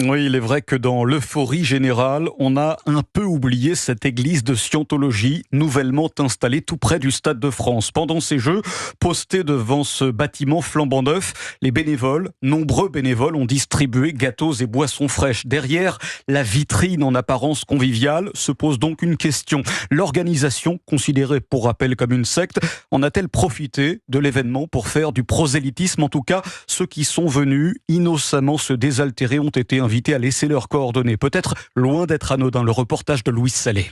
Oui, il est vrai que dans l'euphorie générale, on a un peu oublié cette église de Scientologie, nouvellement installée tout près du Stade de France. Pendant ces Jeux, postés devant ce bâtiment flambant neuf, les bénévoles, nombreux bénévoles, ont distribué gâteaux et boissons fraîches. Derrière la vitrine en apparence conviviale, se pose donc une question. L'organisation, considérée pour rappel comme une secte, en a-t-elle profité de l'événement pour faire du prosélytisme? En tout cas, ceux qui sont venus innocemment se désaltérer ont été invités à laisser leurs coordonnées. Peut-être loin d'être anodin, le reportage de Louise Salé.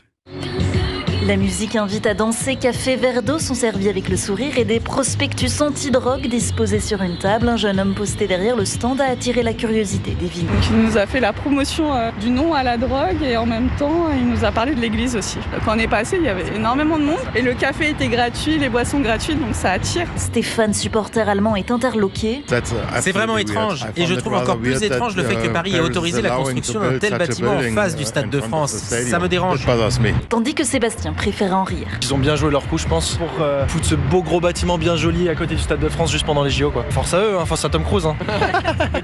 La musique invite à danser, café, verre d'eau sont servis avec le sourire et des prospectus anti-drogue disposés sur une table. Un jeune homme posté derrière le stand a attiré la curiosité des vignes. Il nous a fait la promotion du non à la drogue et en même temps, il nous a parlé de l'église aussi. Quand on est passé, il y avait énormément de monde et le café était gratuit, les boissons gratuites, donc ça attire. Stéphane, supporter allemand, est interloqué. C'est vraiment étrange et je trouve encore plus étrange le fait que Paris ait autorisé la construction d'un tel bâtiment en face du Stade de France. Ça me dérange. Tandis que Sébastien préfère en rire. Ils ont bien joué leur coup, je pense, pour foutre ce beau gros bâtiment bien joli à côté du Stade de France juste pendant les JO, quoi. Force à eux, force à Tom Cruise.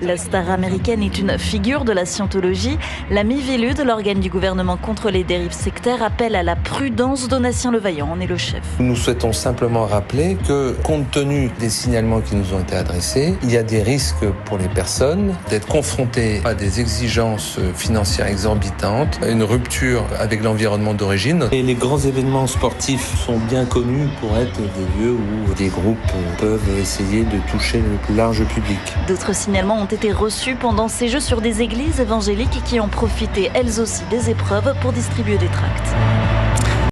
La star américaine est une figure de la scientologie. La Mivilude, l'organe du gouvernement contre les dérives sectaires, appelle à la prudence. Donatien Levaillant en est le chef. Nous souhaitons simplement rappeler que, compte tenu des signalements qui nous ont été adressés, il y a des risques pour les personnes d'être confrontées à des exigences financières exorbitantes, une rupture avec l'environnement d'origine. Et les grands événements sportifs sont bien connus pour être des lieux où des groupes peuvent essayer de toucher le plus large public. D'autres signalements ont été reçus pendant ces Jeux sur des églises évangéliques qui ont profité elles aussi des épreuves pour distribuer des tracts.